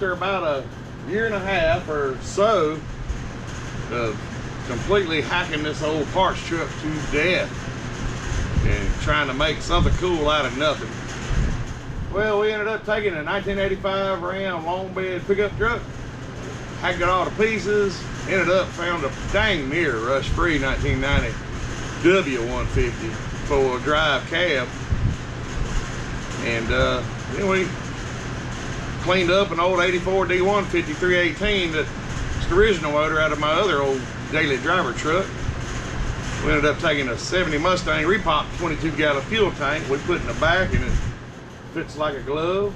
after about a year and a half or so of completely hacking this old parts truck to death and trying to make something cool out of nothing. Well, we ended up taking a 1985 Ram long bed pickup truck, hacked it all to pieces, ended up found a dang near rush-free 1990 W150 four-wheel drive cab, and then we cleaned up an old 84 D150 318 that's the original motor out of my other old daily driver truck. We ended up taking a 70 Mustang repop 22-gallon fuel tank we put in the back, and it fits like a glove.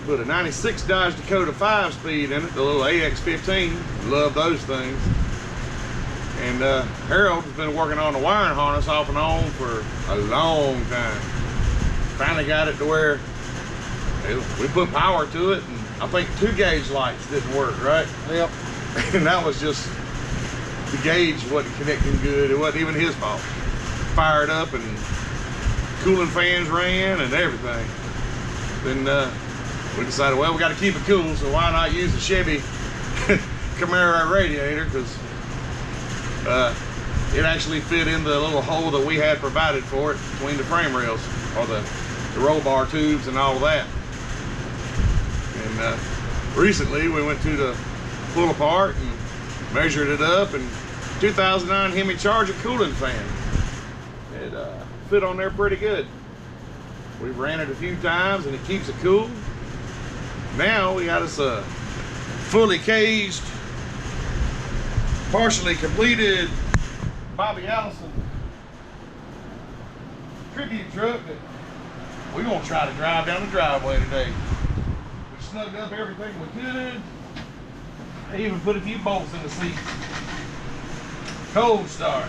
Put a 96 Dodge Dakota 5-speed in it, the little AX15. Love those things. And Harold's been working on the wiring harness off and on for a long time. Finally got it to where we put power to it, and I think 2-gauge lights didn't work, right? Yep. And that was just, the gauge wasn't connecting good. It wasn't even his fault. Fired up and cooling fans ran and everything. Then we decided, well, we got to keep it cool, so why not use the Chevy Camaro radiator, because it actually fit in the little hole that we had provided for it between the frame rails, or the roll bar tubes and all of that. And recently we went to the pull apart and measured it up, and 2009 Hemi Charger cooling fan. It fit on there pretty good. We've ran it a few times and it keeps it cool. Now we got us a fully caged, partially completed Bobby Allison tribute truck that we're gonna try to drive down the driveway today. We snugged up everything we could. I even put a few bolts in the seat. Cold start.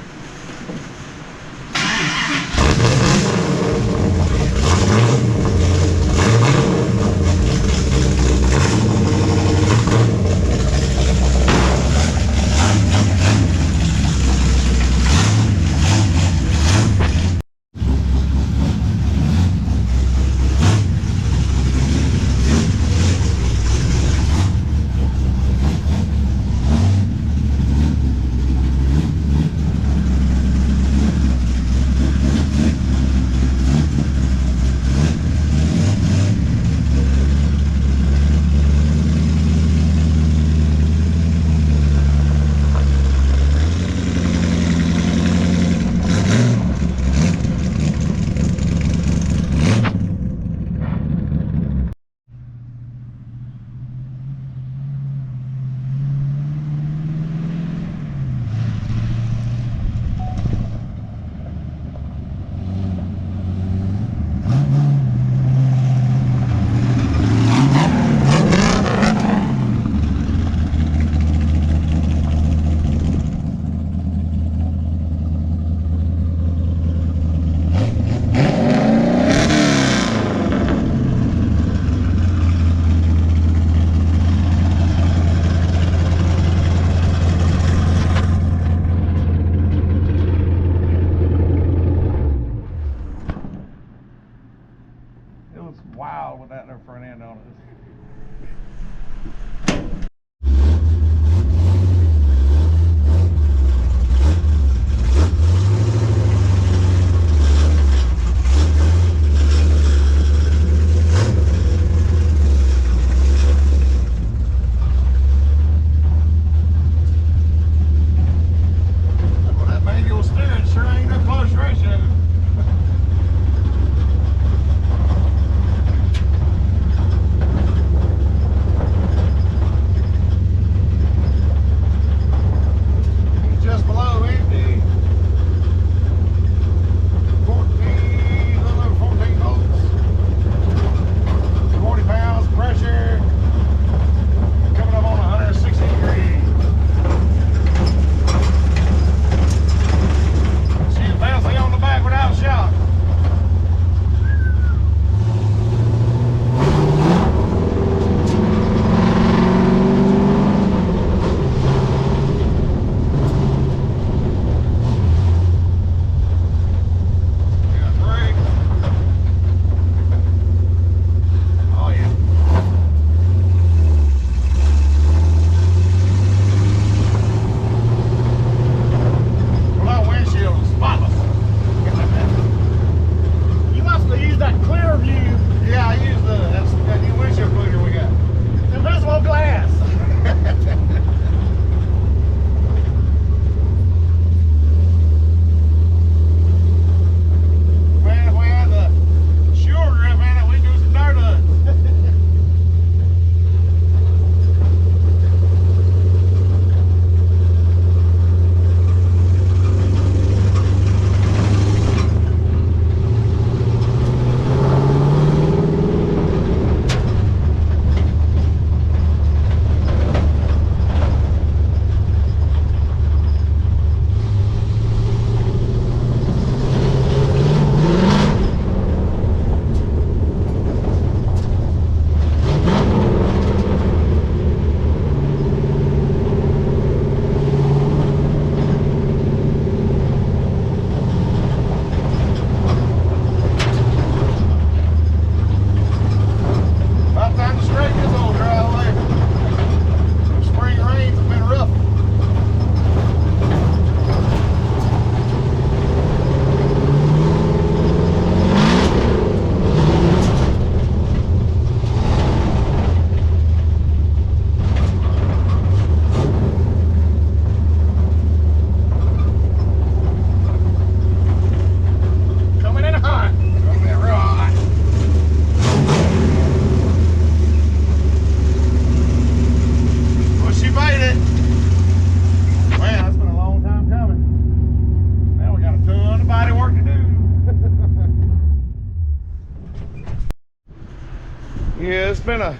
it's been a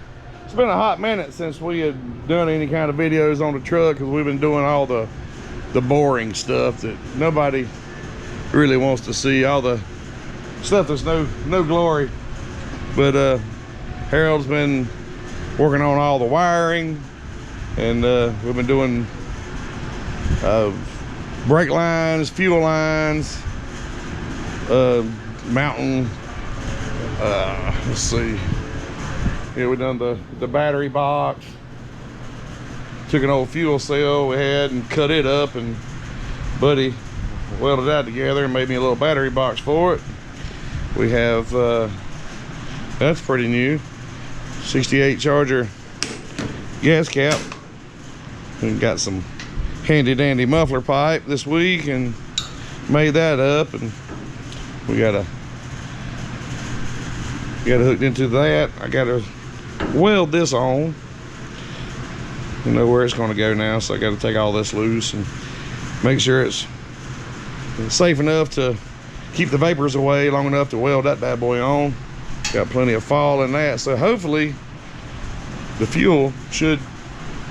hot minute since we had done any kind of videos on the truck, because we've been doing all the boring stuff that nobody really wants to see, all the stuff that's no glory. But Harold's been working on all the wiring, and we've been doing brake lines, fuel lines, mounting, let's see, yeah, we done the battery box. Took an old fuel cell we had and cut it up, and Buddy welded that together and made me a little battery box for it. We have that's pretty new, 68 Charger gas cap. We got some handy dandy muffler pipe this week and made that up, and we got hooked into that. I gotta weld this on. You know where it's going to go now, so I got to take all this loose and make sure it's safe enough to keep the vapors away, long enough to weld that bad boy on. Got plenty of fall in that, so hopefully the fuel should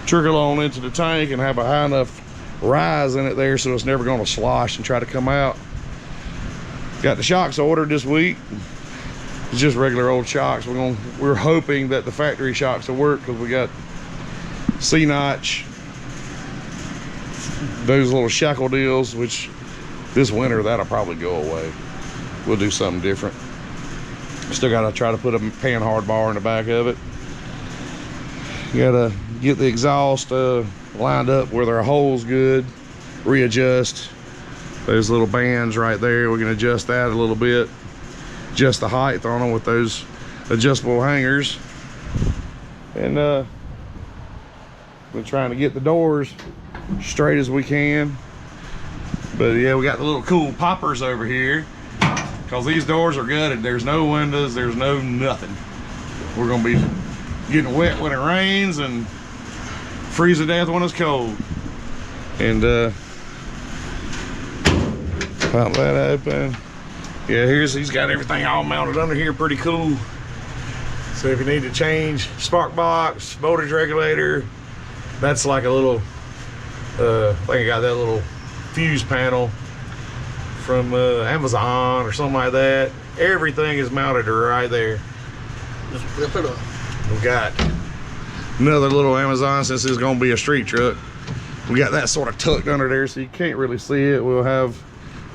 trickle on into the tank and have a high enough rise in it there so it's never going to slosh and try to come out. Got the shocks ordered this week. It's just regular old shocks. We're hoping that the factory shocks will work, because we got C-notch, those little shackle deals, which this winter that'll probably go away. We'll do something different. Still gotta try to put a panhard bar in the back of it. Gotta get the exhaust lined up where there are holes good, readjust those little bands right there. We can adjust that a little bit, adjust the height on them with those adjustable hangers. And we're trying to get the doors straight as we can. But yeah, we got the little cool poppers over here, because these doors are gutted. There's no windows, there's no nothing. We're gonna be getting wet when it rains and freeze to death when it's cold. And pop that open. Yeah, he's got everything all mounted under here, pretty cool. So if you need to change spark box, voltage regulator, that's like a little, I think I got that little fuse panel from Amazon or something like that. Everything is mounted right there. Just flip it up. We've got another little Amazon, since it's gonna be a street truck. We got that sort of tucked under there so you can't really see it. We'll have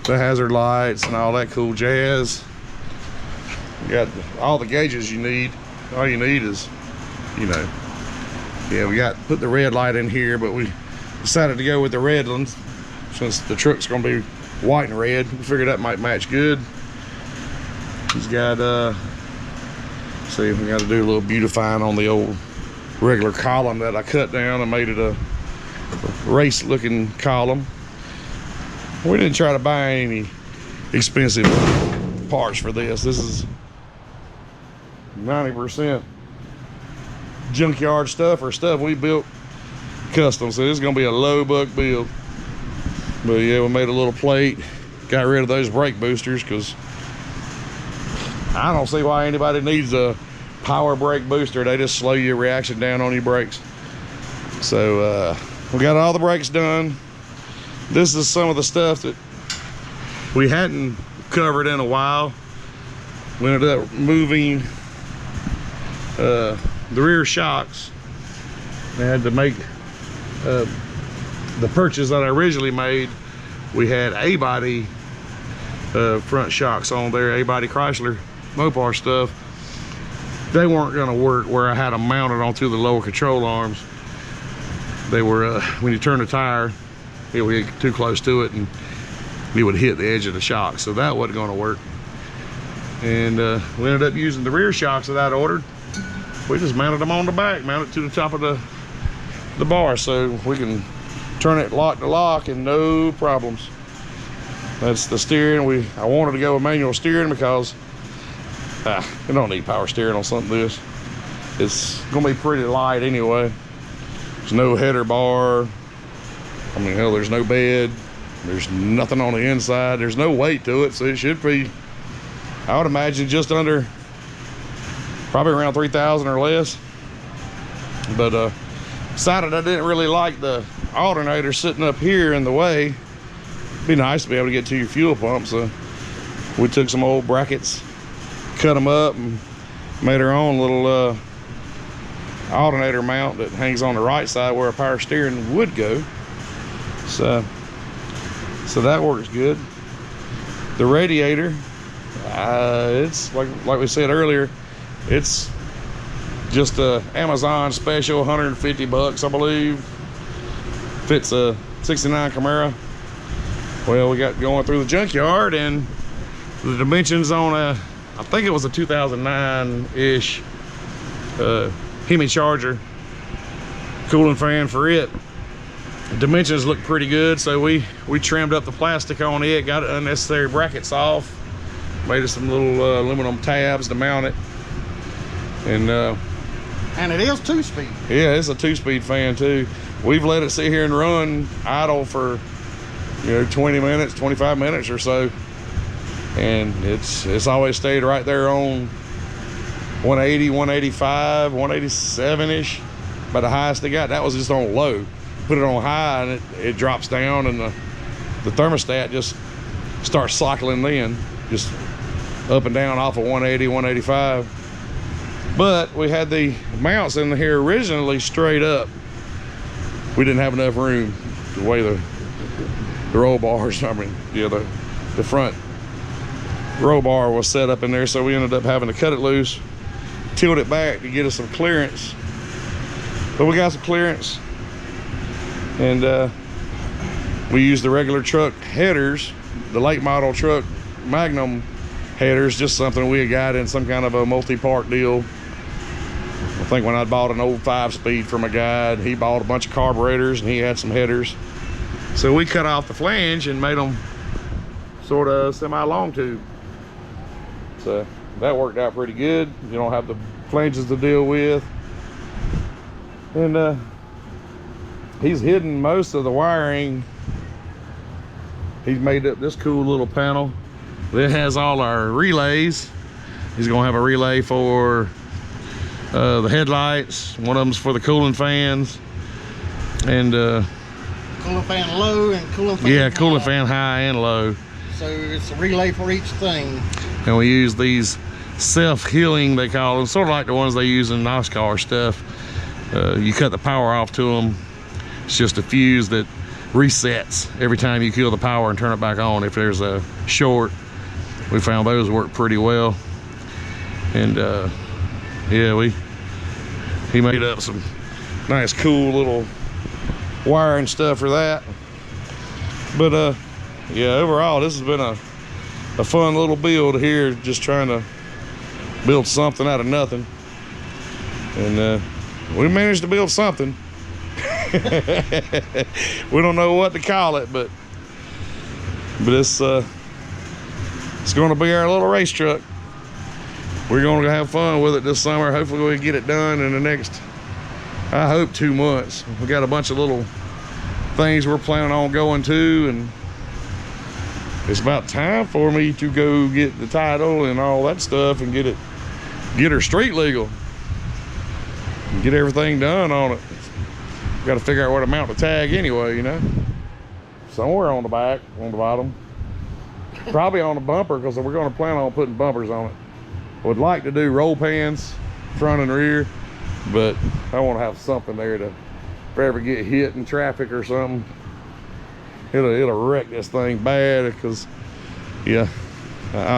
the hazard lights and all that cool jazz. We got all the gauges you need. All you need is, you know, yeah, we got put the red light in here, but we decided to go with the red ones since the truck's gonna be white and red. We figured that might match good. He's got see, we got to do a little beautifying on the old regular column that I cut down and made it a race looking column. We didn't try to buy any expensive parts for this. This is 90% junkyard stuff, or stuff we built custom, so this is gonna be a low buck build. But yeah, we made a little plate, got rid of those brake boosters, because I don't see why anybody needs a power brake booster. They just slow your reaction down on your brakes. So we got all the brakes done. This is some of the stuff that we hadn't covered in a while. We ended up moving the rear shocks. I had to make the purchase that I originally made. We had A-body front shocks on there, A-body Chrysler Mopar stuff. They weren't gonna work where I had them mounted onto the lower control arms. They were, when you turn the tire, it would get too close to it and it would hit the edge of the shock. So that wasn't gonna work. And we ended up using the rear shocks that I'd ordered. We just mounted them on the back, mounted to the top of the bar, so we can turn it lock to lock and no problems. That's the steering. I wanted to go with manual steering because you don't need power steering on something this. It's gonna be pretty light anyway. There's no header bar. I mean, hell, there's no bed. There's nothing on the inside. There's no weight to it, so it should be, I would imagine, just under probably around 3,000 or less. But decided I didn't really like the alternator sitting up here in the way. It'd be nice to be able to get to your fuel pump. So we took some old brackets, cut them up, and made our own little alternator mount that hangs on the right side where a power steering would go. So that works good. The radiator, it's like we said earlier, it's just a Amazon special, 150 bucks, I believe. Fits a 69 Camaro. Well, we got going through the junkyard, and the dimensions on a, I think it was a 2009-ish Hemi Charger cooling fan for it. The dimensions look pretty good, so we trimmed up the plastic on it, got unnecessary brackets off, made us some little aluminum tabs to mount it, and it is 2-speed. yeah, it's a 2-speed fan too. We've let it sit here and run idle for 20 minutes, 25 minutes or so, and it's always stayed right there on 180, 185, 187-ish. But the highest they got, that was just on low. Put it on high and it drops down, and the thermostat just starts cycling in, just up and down off of 180, 185. But we had the mounts in here originally straight up. We didn't have enough room the way the roll bars, the front roll bar was set up in there, so we ended up having to cut it loose, tilt it back to get us some clearance. But we got some clearance, and we used the regular truck headers, the late model truck Magnum headers, just something we had got in some kind of a multi-part deal. I think when I bought an old 5-speed from a guy, he bought a bunch of carburetors and he had some headers. So we cut off the flange and made them sort of semi-long tube. So that worked out pretty good. You don't have the flanges to deal with. And he's hidden most of the wiring. He's made up this cool little panel that has all our relays. He's gonna have a relay for the headlights. One of them's for the cooling fans, and Cooling fan low and cooling fan high. Cooling fan high and low. So it's a relay for each thing. And we use these self-healing, they call them, sort of like the ones they use in NASCAR stuff. You cut the power off to them. It's just a fuse that resets every time you kill the power and turn it back on if there's a short. We found those work pretty well. And he made up some nice cool little wiring stuff for that. But overall this has been a fun little build here, just trying to build something out of nothing. And we managed to build something. We don't know what to call it, but it's going to be our little race truck. We're going to have fun with it this summer. Hopefully we get it done in the next, I hope, 2 months. We got a bunch of little things we're planning on going to, and it's about time for me to go get the title and all that stuff and get her street legal and get everything done on it. Got to figure out where to mount the tag anyway, somewhere on the back, on the bottom, probably on the bumper, because we're going to plan on putting bumpers on it. Would like to do roll pans front and rear, but I want to have something there to, if I ever get hit in traffic or something, it'll wreck this thing bad, because I'll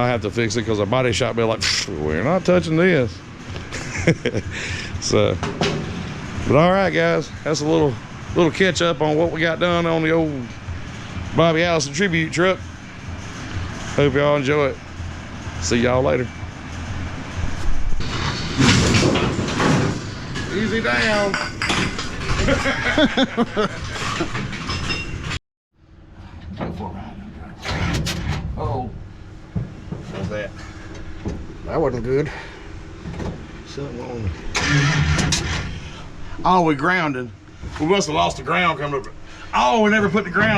have to fix it, because a body shop will be like, we're not touching this. So, but all right guys, that's a little catch up on what we got done on the old Bobby Allison tribute truck. Hope y'all enjoy it. See y'all later. Easy down. Oh, what's that? That wasn't good. Something on. Oh, we grounded. We must have lost the ground coming up. Oh, we never put the ground.